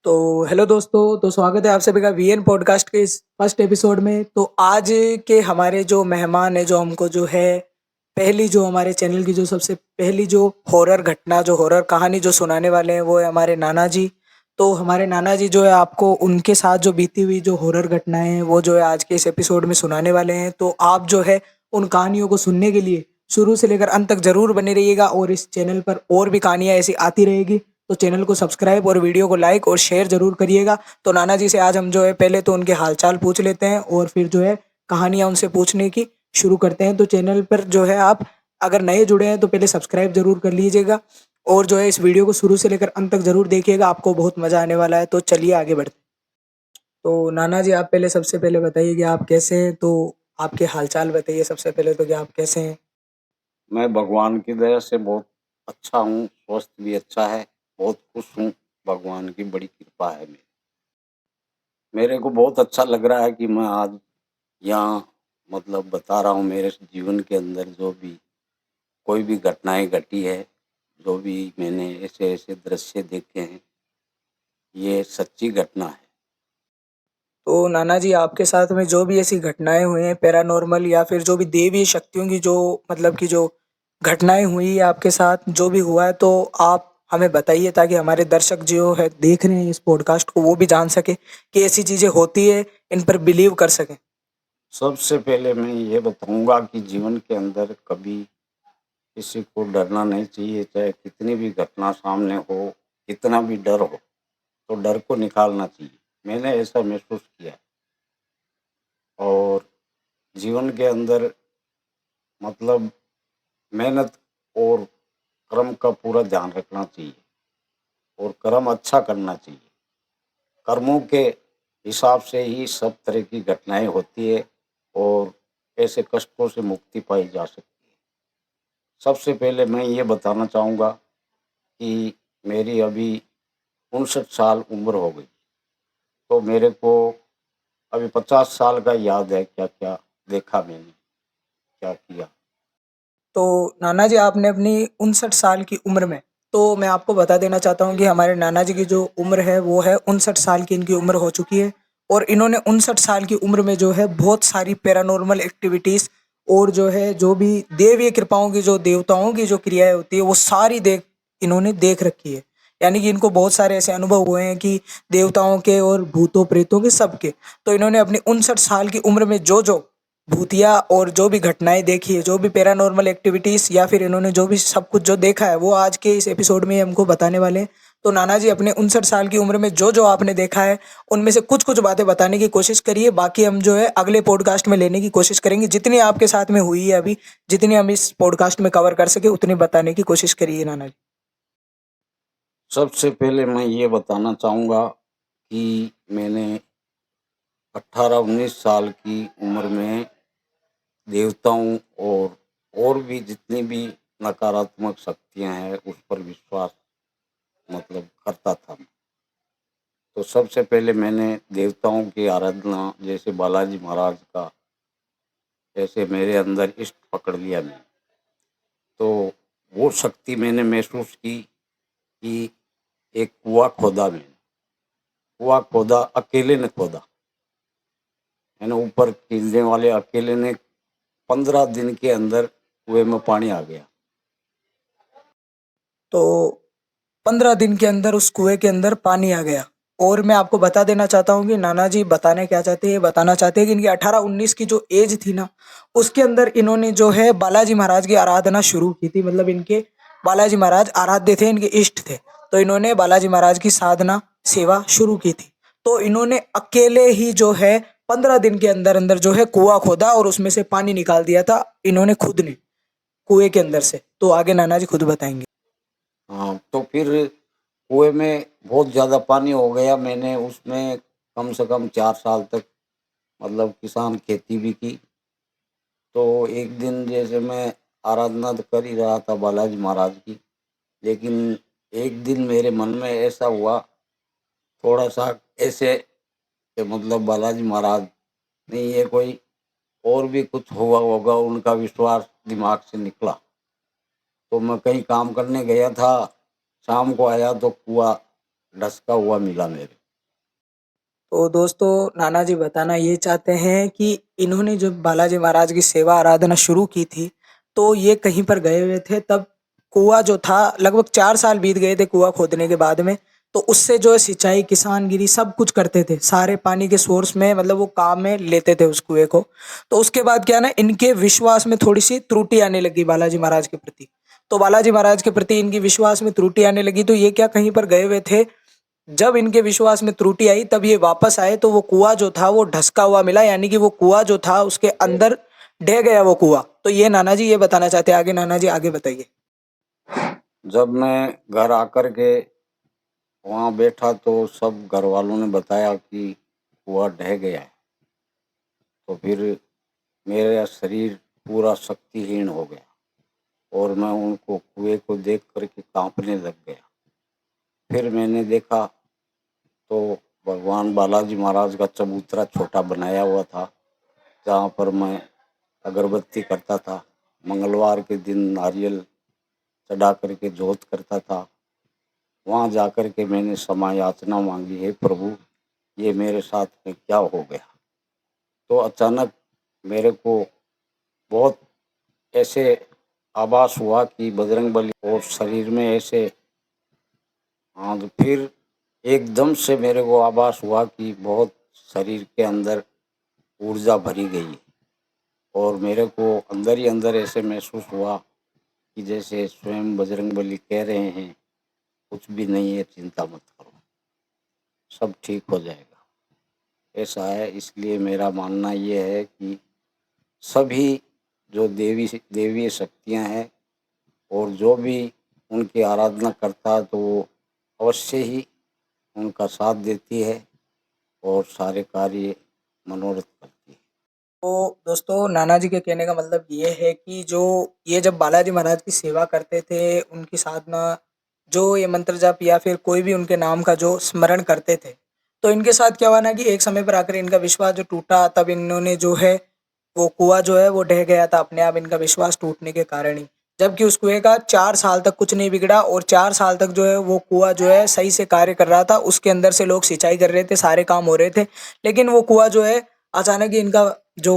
तो हेलो दोस्तों, तो स्वागत है आप सभी का वीएन पॉडकास्ट के इस फर्स्ट एपिसोड में। तो आज के हमारे जो मेहमान है, जो हमको जो है पहली जो हमारे चैनल की जो सबसे पहली जो हॉरर घटना, जो हॉरर कहानी जो सुनाने वाले हैं, वो है हमारे नाना जी। तो हमारे नाना जी जो है आपको उनके साथ जो बीती हुई जो हॉरर घटनाएं हैं वो जो है आज के इस एपिसोड में सुनाने वाले हैं। तो आप जो है उन कहानियों को सुनने के लिए शुरू से लेकर अंत तक जरूर बने रहिएगा, और इस चैनल पर और भी कहानियां ऐसी आती रहेगी। तो चैनल को सब्सक्राइब और वीडियो को लाइक और शेयर जरूर करिएगा। तो नाना जी से आज हम जो है पहले तो उनके हालचाल पूछ लेते हैं, और फिर जो है कहानियां उनसे पूछने की शुरू करते हैं। तो चैनल पर जो है आप अगर नए जुड़े हैं तो पहले सब्सक्राइब जरूर कर लीजिएगा, और जो है इस वीडियो को शुरू से लेकर अंत तक जरूर देखिएगा, आपको बहुत मजा आने वाला है। तो चलिए आगे बढ़ते हैं। तो नाना जी, आप पहले सबसे पहले बताइए कि आप कैसे हैं। तो आपके हालचाल बताइए सबसे पहले, तो कि आप कैसे हैं। मैं भगवान की दया से बहुत अच्छा हूँ, स्वास्थ्य भी अच्छा है, बहुत खुश हूँ। भगवान की बड़ी कृपा है मेरे को बहुत अच्छा लग रहा है कि मैं आज यहाँ बता रहा हूँ मेरे जीवन के अंदर जो भी कोई भी घटनाएं घटी है, जो भी मैंने ऐसे ऐसे दृश्य देखे हैं, ये सच्ची घटना है। तो नाना जी, आपके साथ में जो भी ऐसी घटनाएं हुई हैं पैरानॉर्मल या फिर जो भी देवी शक्तियों की जो जो घटनाएं हुई है आपके साथ, जो भी हुआ है, तो आप हमें बताइए, ताकि हमारे दर्शक जो है देख रहे हैं इस पॉडकास्ट को वो भी जान सके कि ऐसी चीजें होती है, इन पर बिलीव कर सकें। सबसे पहले मैं ये बताऊंगा कि जीवन के अंदर कभी किसी को डरना नहीं चाहिए, चाहे कितनी भी घटना सामने हो, कितना भी डर हो, तो डर को निकालना चाहिए। मैंने ऐसा महसूस किया है। और जीवन के अंदर मतलब मेहनत और कर्म का पूरा ध्यान रखना चाहिए, और कर्म अच्छा करना चाहिए। कर्मों के हिसाब से ही सब तरह की घटनाएं होती है, और ऐसे कष्टों से मुक्ति पाई जा सकती है। सबसे पहले मैं ये बताना चाहूँगा कि मेरी अभी 59 साल उम्र हो गई। तो मेरे को अभी 50 साल का याद है, क्या क्या देखा मैंने, क्या किया। तो नाना जी, आपने अपनी 59 साल की उम्र में, तो मैं आपको बता देना चाहता हूँ कि हमारे नाना जी की जो उम्र है वो है 59 साल की इनकी उम्र हो चुकी है। और इन्होंने 59 साल की उम्र में जो है बहुत सारी पैरानॉर्मल एक्टिविटीज़, और जो है जो भी देवीय कृपाओं की, जो देवताओं की जो क्रियाएं होती है, वो सारी इन्होंने देख रखी है। यानी कि इनको बहुत सारे ऐसे अनुभव हुए हैं कि देवताओं के और भूतों प्रेतों के, सबके। तो इन्होंने अपनी 59 साल की उम्र में जो जो भूतिया और जो भी घटनाएं देखी है, जो भी पैरानॉर्मल एक्टिविटीज, या फिर इन्होंने जो भी सब कुछ जो देखा है, वो आज के इस एपिसोड में हमको बताने वाले हैं। तो नाना जी, अपने 59 साल की उम्र में जो जो आपने देखा है उनमें से कुछ कुछ बातें बताने की कोशिश करिए। बाकी हम जो है अगले पॉडकास्ट में लेने की कोशिश करेंगे, जितनी आपके साथ में हुई है अभी, जितनी हम इस पॉडकास्ट में कवर कर सके उतनी बताने की कोशिश करिए नाना जी। सबसे पहले मैं ये बताना चाहूँगा कि मैंने 18-19 साल की उम्र में देवताओं और भी जितनी भी नकारात्मक शक्तियाँ हैं उस पर विश्वास करता था। तो सबसे पहले मैंने देवताओं की आराधना, जैसे बालाजी महाराज का, ऐसे मेरे अंदर इष्ट पकड़ लिया मैंने। तो वो शक्ति मैंने महसूस की कि एक कुआं खोदा मैंने। कुआं खोदा, अकेले ने खोदा। मैंने ऊपर खींचने वाले अकेले ने 15 दिन के अंदर कुएं में पानी आ गया। तो 15 दिन के अंदर उस कुएं के अंदर पानी आ गया। और मैं आपको बता देना चाहता हूँ कि नाना जी बताने क्या चाहते हैं, ये बताना चाहते हैं कि इनकी 18-19 की जो एज थी ना, उसके अंदर इन्होंने जो है बालाजी महाराज की आराधना शुरू की थी। मतलब इनके बालाजी महाराज आराध्य थे, इनके इष्ट थे। तो इन्होंने बालाजी महाराज की साधना सेवा शुरू की थी। तो इन्होंने अकेले ही जो है 15 दिन के अंदर अंदर जो है कुआं खोदा, और उसमें से पानी निकाल दिया था इन्होंने खुद ने, कुएं के अंदर से। तो आगे नाना जी खुद बताएंगे। हाँ, तो फिर कुएं में बहुत ज़्यादा पानी हो गया। मैंने उसमें कम से कम 4 साल तक किसान खेती भी की। तो एक दिन जैसे मैं आराधना तो कर ही रहा था बालाजी महाराज की, लेकिन एक दिन मेरे मन में ऐसा हुआ, थोड़ा सा ऐसे कि बालाजी महाराज नहीं, ये कोई और भी कुछ हुआ होगा, उनका विश्वास दिमाग से निकला। तो मैं कहीं काम करने गया था, शाम को आया तो कुआं ढसका हुआ मिला मेरे। तो दोस्तों नाना जी बताना ये चाहते हैं कि इन्होंने जब बालाजी महाराज की सेवा आराधना शुरू की थी तो ये कहीं पर गए हुए थे तब कुआं जो था लगभग 4 साल बीत गए थे कुआं खोदने के बाद में। तो उससे जो है सिंचाई किसानगिरी सब कुछ करते थे सारे पानी के सोर्स में मतलब वो काम में लेते थे उस कुएं को। तो उसके बाद क्या ना इनके विश्वास में थोड़ी सी त्रुटि आने लगी बालाजी महाराज के प्रति। तो बालाजी महाराज के प्रति इनकी विश्वास में त्रुटि आने लगी तो ये क्या कहीं पर गए हुए थे। जब इनके विश्वास में त्रुटि आई तब ये वापस आए तो वो कुआं जो था वो ढसका हुआ मिला यानी कि वो कुआं जो था उसके अंदर ढह गया वो कुआं। तो ये नाना जी ये बताना चाहते हैं आगे नाना जी आगे बताइए। जब मैं घर आकर के वहाँ बैठा तो सब घर वालों ने बताया कि कुआं ढह गया है। तो फिर मेरा शरीर पूरा शक्तिहीन हो गया और मैं उनको कुएं को देख करके कांपने लग गया। फिर मैंने देखा तो भगवान बालाजी महाराज का चबूतरा छोटा बनाया हुआ था जहाँ पर मैं अगरबत्ती करता था। मंगलवार के दिन नारियल चढ़ा करके जोत करता था। वहाँ जाकर के मैंने क्षमा याचना मांगी, हे प्रभु ये मेरे साथ में क्या हो गया। तो अचानक मेरे को बहुत ऐसे आभास हुआ कि बजरंगबली और शरीर में ऐसे। हाँ तो फिर एकदम से मेरे को आभास हुआ कि बहुत शरीर के अंदर ऊर्जा भरी गई और मेरे को अंदर ही अंदर ऐसे महसूस हुआ कि जैसे स्वयं बजरंगबली कह रहे हैं कुछ भी नहीं है, चिंता मत करो, सब ठीक हो जाएगा। ऐसा है, इसलिए मेरा मानना ये है कि सभी जो देवी शक्तियाँ हैं और जो भी उनकी आराधना करता है तो वो अवश्य ही उनका साथ देती है और सारे कार्य मनोरथ करती है। तो दोस्तों नाना जी के कहने का मतलब ये है कि जो ये जब बालाजी महाराज की सेवा करते थे उनकी साधना जो ये मंत्र जाप या फिर कोई भी उनके नाम का जो स्मरण करते थे तो इनके साथ क्या हुआ ना कि एक समय पर आकर इनका विश्वास जो टूटा तब इन्होंने जो है वो कुआं जो है वो ढह गया था अपने आप इनका विश्वास टूटने के कारण ही। जबकि उस कुएं का 4 साल तक कुछ नहीं बिगड़ा और 4 साल तक जो है वो कुआं जो है सही से कार्य कर रहा था उसके अंदर से लोग सिंचाई कर रहे थे सारे काम हो रहे थे। लेकिन वो कुआं जो है अचानक ही इनका जो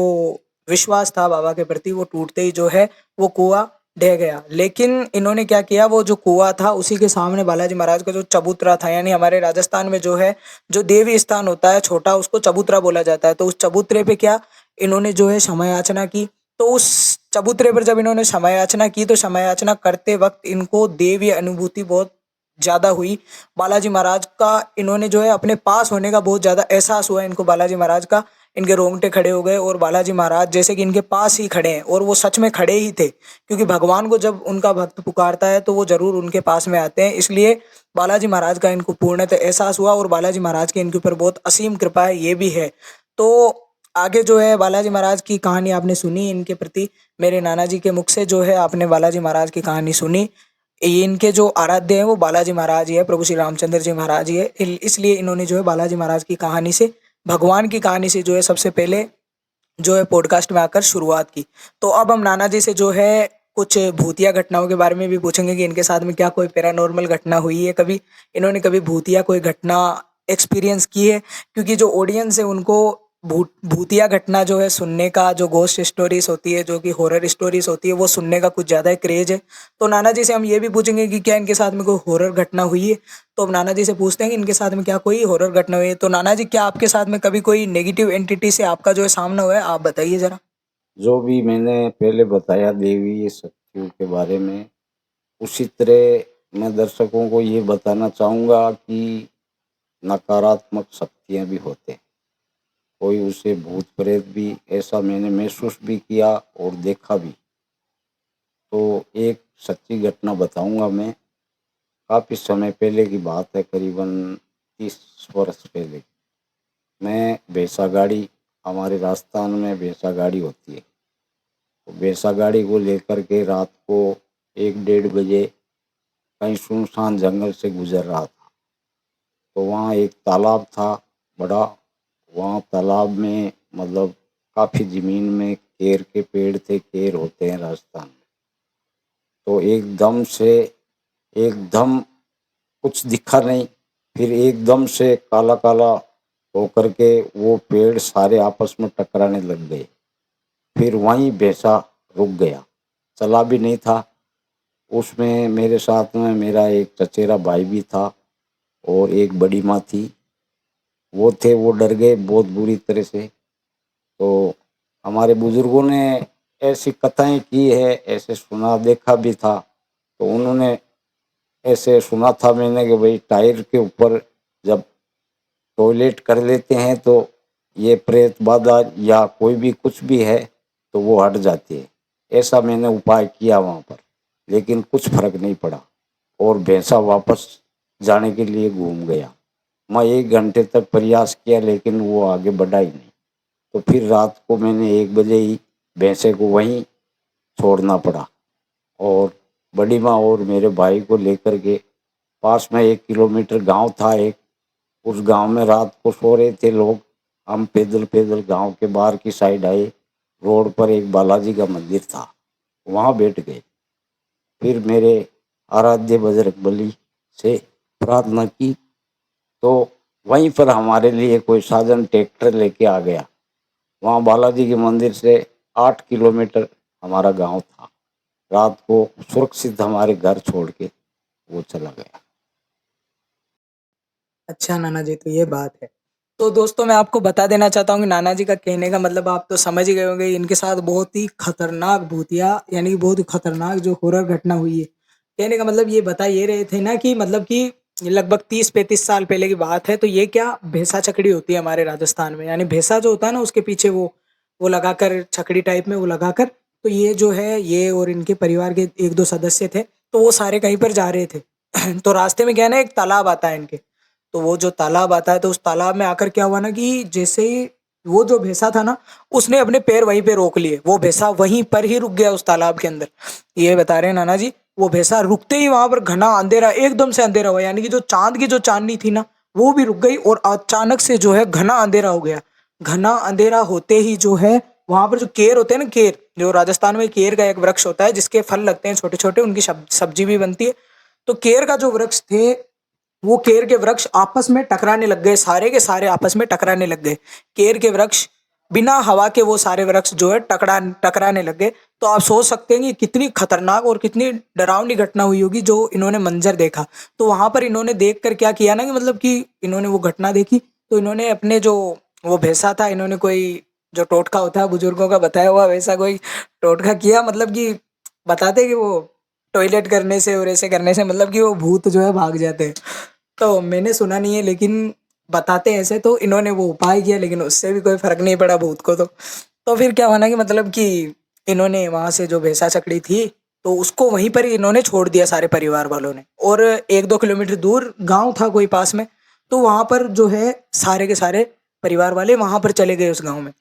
विश्वास था बाबा के प्रति वो टूटते ही जो है वो कुआं ढह गया। लेकिन इन्होंने क्या किया वो जो कुआं था उसी के सामने बालाजी महाराज का जो चबूतरा था यानी हमारे राजस्थान में जो है जो देवी स्थान होता है छोटा उसको चबूतरा बोला जाता है। तो उस चबूतरे पे क्या इन्होंने जो है क्षमा याचना की। तो उस चबूतरे पर जब इन्होंने क्षमा याचना की तो क्षमा याचना करते वक्त इनको देवी अनुभूति बहुत ज़्यादा हुई। बालाजी महाराज का इन्होंने जो है अपने पास होने का बहुत ज़्यादा एहसास हुआ इनको बालाजी महाराज का। इनके रोंगटे खड़े हो गए और बालाजी महाराज जैसे कि इनके पास ही खड़े हैं और वो सच में खड़े ही थे क्योंकि भगवान को जब उनका भक्त पुकारता है तो वो जरूर उनके पास में आते हैं। इसलिए बालाजी महाराज का इनको पूर्णतः एहसास हुआ और बालाजी महाराज की इनके ऊपर बहुत असीम कृपा है ये भी है। तो आगे जो है बालाजी महाराज की कहानी आपने सुनी इनके प्रति मेरे नाना जी के मुख से जो है आपने बालाजी महाराज की कहानी सुनी। ये इनके जो आराध्य हैं वो बालाजी महाराज ही है प्रभु श्री रामचंद्र जी महाराज ही है। इसलिए इन्होंने जो है बालाजी महाराज की कहानी से भगवान की कहानी से जो है सबसे पहले जो है पॉडकास्ट में आकर शुरुआत की। तो अब हम नाना जी से जो है कुछ भूतिया घटनाओं के बारे में भी पूछेंगे कि इनके साथ में क्या कोई पैरानॉर्मल घटना हुई है कभी इन्होंने कभी भूतिया कोई घटना एक्सपीरियंस की है। क्योंकि जो ऑडियंस है उनको भूतिया घटना जो है सुनने का जो घोस्ट स्टोरीज होती है जो कि हॉरर स्टोरीज होती है वो सुनने का कुछ ज़्यादा क्रेज है। तो नाना जी से हम ये भी पूछेंगे कि क्या इनके साथ में कोई हॉरर घटना हुई है। तो अब नाना जी से पूछते हैं कि इनके साथ में क्या कोई हॉरर घटना हुई है। तो नाना जी क्या आपके साथ में कभी कोई नेगेटिव एंटिटी से आपका जो है सामना हुआ है आप बताइए जरा। जो भी मैंने पहले बताया देवी शक्तियों के बारे में, उसी तरह मैं दर्शकों को ये बताना चाहूँगा कि नकारात्मक शक्तियाँ भी होते हैं। कोई उसे भूत प्रेत भी, ऐसा मैंने महसूस भी किया और देखा भी। तो एक सच्ची घटना बताऊंगा मैं। काफ़ी समय पहले की बात है, करीबन 30 वर्ष पहले। मैं भैंसा गाड़ी, हमारे राजस्थान में भैंसा गाड़ी होती है, तो भैंसा गाड़ी को लेकर के रात को 1 डेढ़ बजे कहीं सुनसान जंगल से गुजर रहा था। तो वहाँ एक तालाब था बड़ा। वहाँ तालाब में मतलब काफ़ी ज़मीन में केर के पेड़ थे, केर होते हैं राजस्थान में। तो एकदम से एकदम कुछ दिखा नहीं, फिर एकदम से काला काला होकर के वो पेड़ सारे आपस में टकराने लग गए। फिर वहीं भैंसा रुक गया, चला भी नहीं था। उसमें मेरे साथ में मेरा एक चचेरा भाई भी था और एक बड़ी माँ थी। वो थे, वो डर गए बहुत बुरी तरह से। तो हमारे बुजुर्गों ने ऐसी कथाएं की है, ऐसे सुना देखा भी था। तो उन्होंने ऐसे सुना था मैंने कि भाई टायर के ऊपर जब टॉयलेट कर लेते हैं तो ये प्रेत बाधा या कोई भी कुछ भी है तो वो हट जाती है। ऐसा मैंने उपाय किया वहाँ पर, लेकिन कुछ फर्क नहीं पड़ा और भैंसा वापस जाने के लिए घूम गया। मैं 1 घंटे तक प्रयास किया लेकिन वो आगे बढ़ा ही नहीं। तो फिर रात को मैंने 1 बजे ही भैंसे को वहीं छोड़ना पड़ा और बड़ी माँ और मेरे भाई को लेकर के पास में 1 किलोमीटर गांव था एक, उस गांव में रात को सो रहे थे लोग। हम पैदल पैदल गांव के बाहर की साइड आए। रोड पर एक बालाजी का मंदिर था, वहां बैठ गए। फिर मेरे आराध्य बजरंगबली से प्रार्थना की तो वहीं पर हमारे लिए कोई साधन ट्रैक्टर लेके आ गया। वहाँ बालाजी के मंदिर से 8 किलोमीटर हमारा गांव था। रात को सुरक्षित हमारे घर छोड़ के वो चला गया। अच्छा नाना जी, तो ये बात है। तो दोस्तों मैं आपको बता देना चाहता हूँ कि नाना जी का कहने का मतलब आप तो समझ ही गए होंगे, इनके साथ बहुत ही खतरनाक भूतिया यानी कि बहुत ही खतरनाक जो हॉरर घटना हुई है। कहने का मतलब ये बता ये रहे थे ना कि मतलब कि ये लगभग 30-35 साल पहले की बात है। तो ये क्या भैंसा छकड़ी होती है हमारे राजस्थान में, यानी भैंसा जो होता है ना उसके पीछे वो लगाकर छकड़ी टाइप में वो लगाकर। तो ये जो है ये और इनके परिवार के 1-2 सदस्य थे, तो वो सारे कहीं पर जा रहे थे। तो रास्ते में क्या है ना, एक तालाब आता है इनके। तो वो जो तालाब आता है तो उस तालाब में आकर क्या हुआ ना कि जैसे ही वो जो भैंसा था ना उसने अपने पैर वहीं पे रोक लिए, वो भैंसा वहीं पर ही रुक गया उस तालाब के अंदर। ये बता रहे हैं नाना जी, वो भैंसा रुकते ही वहां पर घना अंधेरा, एकदम से अंधेरा हुआ, यानी कि जो चांद की जो चांदनी थी ना वो भी रुक गई और अचानक से जो है घना अंधेरा हो गया। घना अंधेरा होते ही जो है वहां पर जो केर होते हैं ना, केर जो राजस्थान में केर का एक वृक्ष होता है जिसके फल लगते हैं छोटे छोटे, उनकी सब्जी भी बनती है। तो केर का जो वृक्ष थे वो केर के वृक्ष आपस में टकराने लग गए, सारे के सारे आपस में टकराने लग गए। केर के वृक्ष बिना हवा के वो सारे वृक्ष जो है टकराने लग गए। तो आप सोच सकते हैं कि कितनी खतरनाक और कितनी डरावनी घटना हुई होगी जो इन्होंने मंजर देखा। तो वहां पर इन्होंने देख कर क्या किया ना कि मतलब कि इन्होंने वो घटना देखी तो इन्होंने अपने जो वो भैंसा था, इन्होंने कोई जो टोटका होता है बुजुर्गों का बताया हुआ वैसा कोई टोटका किया, मतलब कि बताते कि वो टॉयलेट करने से और ऐसे करने से मतलब कि वो भूत जो है भाग जाते हैं। तो मैंने सुना नहीं है लेकिन बताते हैं ऐसे। तो इन्होंने वो उपाय किया लेकिन उससे भी कोई फर्क नहीं पड़ा भूत को। तो फिर क्या हुआ ना कि मतलब कि इन्होंने वहां से जो भैंसा छकड़ी थी तो उसको वहीं पर ही इन्होंने छोड़ दिया सारे परिवार वालों ने, और 1-2 किलोमीटर दूर गांव था कोई पास में। तो वहां पर जो है सारे के सारे परिवार वाले वहां पर चले गए उस गांव में।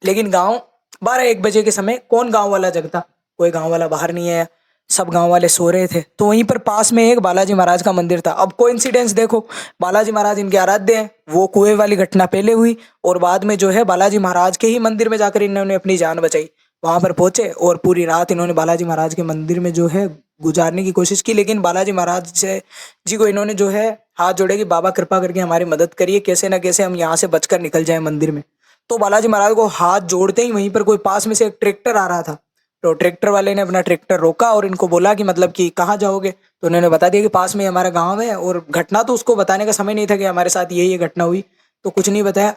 लेकिन गांव 12-1 बजे के समय कौन गांव वाला जगता, कोई गांव वाला बाहर नहीं आया, सब गांव वाले सो रहे थे। तो वहीं पर पास में एक बालाजी महाराज का मंदिर था। अब कोइंसिडेंस देखो, बालाजी महाराज इनके आराध्य हैं, वो कुएं वाली घटना पहले हुई और बाद में जो है बालाजी महाराज के ही मंदिर में जाकर इन्होंने अपनी जान बचाई। वहां पर पहुंचे और पूरी रात इन्होंने बालाजी महाराज के मंदिर में जो है गुजारने की कोशिश की, लेकिन बालाजी महाराज से जी को इन्होंने जो है हाथ जोड़े कि बाबा कृपा करके हमारी मदद करिए, कैसे ना कैसे हम यहाँ से बचकर निकल जाए मंदिर में। तो बालाजी महाराज को हाथ जोड़ते ही वहीं पर कोई पास में से एक ट्रैक्टर आ रहा था। तो ट्रैक्टर वाले ने अपना ट्रैक्टर रोका और इनको बोला कि मतलब कि कहाँ जाओगे। तो उन्होंने बता दिया कि पास में हमारा गांव है, और घटना तो उसको बताने का समय नहीं था कि हमारे साथ ये घटना हुई, तो कुछ नहीं बताया।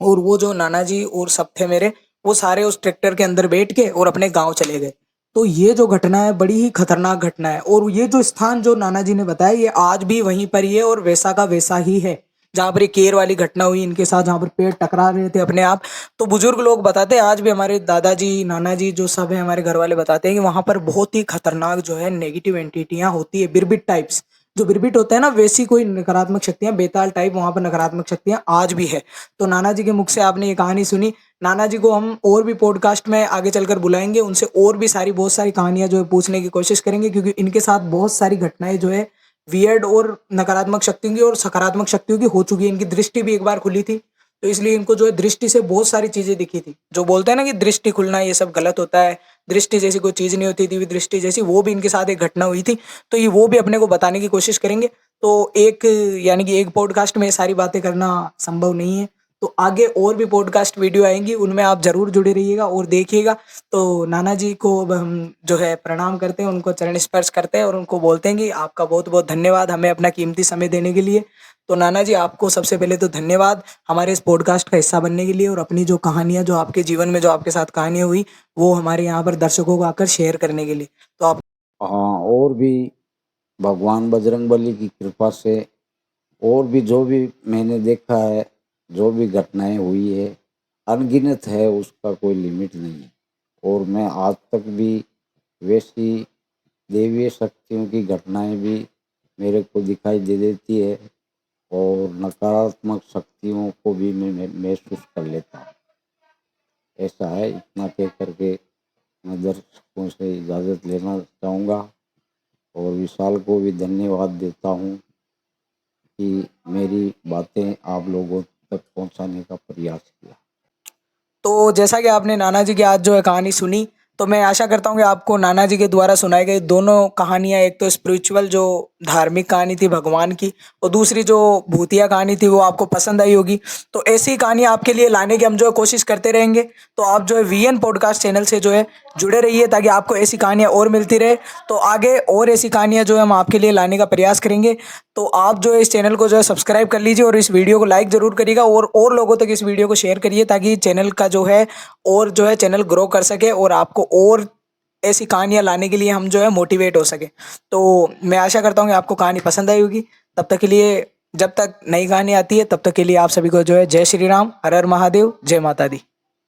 और वो जो नाना जी और सब थे मेरे, वो सारे उस ट्रैक्टर के अंदर बैठ के और अपने गांव चले गए। तो ये जो घटना है बड़ी ही खतरनाक घटना है, और ये जो स्थान जो नाना जी ने बताया ये आज भी वहीं पर ही है और वैसा का वैसा ही है जहाँ पर ये केर वाली घटना हुई इनके साथ, जहाँ पर पेड़ टकरा रहे थे अपने आप। तो बुजुर्ग लोग बताते हैं, आज भी हमारे दादाजी नाना जी जो सब है हमारे घर वाले बताते हैं कि वहां पर बहुत ही खतरनाक जो है नेगेटिव एंटिटियां होती है, बिरबिट टाइप्स। जो बिरबिट होता है ना वैसी कोई नकारात्मक शक्तियां, बेताल टाइप वहां पर नकारात्मक शक्तियां आज भी है। तो नाना जी के मुख से आपने ये कहानी सुनी। नाना जी को हम और भी पॉडकास्ट में आगे चलकर बुलाएंगे, उनसे और भी सारी बहुत सारी कहानियां जो है पूछने की कोशिश करेंगे, क्योंकि इनके साथ बहुत सारी घटनाएं जो है वियर्ड और नकारात्मक शक्तियों की और सकारात्मक शक्तियों की हो चुकी है। इनकी दृष्टि भी एक बार खुली थी, तो इसलिए इनको जो है दृष्टि से बहुत सारी चीजें दिखी थी। जो बोलते हैं ना कि दृष्टि खुलना ये सब गलत होता है, दृष्टि जैसी कोई चीज नहीं होती थी, दृष्टि जैसी वो भी इनके साथ एक घटना हुई थी। तो ये वो भी अपने को बताने की कोशिश करेंगे। तो एक यानी कि एक पॉडकास्ट में ये सारी बातें करना संभव नहीं है। तो आगे और भी पॉडकास्ट वीडियो आएंगी, उनमें आप जरूर जुड़े रहिएगा और देखिएगा। तो नाना जी को अब हम जो है प्रणाम करते हैं, उनको चरण स्पर्श करते हैं और उनको बोलते हैं कि आपका बहुत बहुत धन्यवाद हमें अपना कीमती समय देने के लिए। तो नाना जी आपको सबसे पहले तो धन्यवाद हमारे इस पॉडकास्ट का हिस्सा बनने के लिए, और अपनी जो कहानियां, जो आपके जीवन में जो आपके साथ कहानियां हुई, वो हमारे यहाँ पर दर्शकों को आकर शेयर करने के लिए। तो आप हाँ, और भी भगवान बजरंगबली की कृपा से और भी जो भी मैंने देखा है, जो भी घटनाएं हुई है, अनगिनत है, उसका कोई लिमिट नहीं है। और मैं आज तक भी वैसी दैवीय शक्तियों की घटनाएं भी मेरे को दिखाई दे देती है, और नकारात्मक शक्तियों को भी मैं महसूस कर लेता हूँ। ऐसा है, इतना कह करके मैं दर्शकों से इजाज़त लेना चाहूँगा, और विशाल को भी धन्यवाद देता हूँ कि मेरी बातें आप लोगों तक पहुँचाने का प्रयास किया। तो जैसा कि आपने नाना जी की आज जो है कहानी सुनी, तो मैं आशा करता हूँ कि आपको नाना जी के द्वारा सुनाई गई दोनों कहानियाँ, एक तो स्पिरिचुअल जो धार्मिक कहानी थी भगवान की, और दूसरी जो भूतिया कहानी थी, वो आपको पसंद आई होगी। तो ऐसी कहानी आपके लिए लाने की हम जो है कोशिश करते रहेंगे। तो आप जो है वीएन पॉडकास्ट चैनल से जो है जुड़े रहिए, ताकि आपको ऐसी कहानियाँ और मिलती रहे। तो आगे और ऐसी कहानियाँ जो है हम आपके लिए लाने का प्रयास करेंगे। तो आप जो है इस चैनल को जो है सब्सक्राइब कर लीजिए, और इस वीडियो को लाइक ज़रूर करिएगा, और लोगों तक इस वीडियो को शेयर करिए, ताकि चैनल का जो है और जो है चैनल ग्रो कर सके, और आपको और ऐसी कहानियाँ लाने के लिए हम जो है मोटिवेट हो सके। तो मैं आशा करता हूँ कि आपको कहानी पसंद आई होगी। तब तक के लिए, जब तक नई कहानी आती है, तब तक के लिए आप सभी को जो है जय श्री राम, हर हर महादेव, जय माता दी।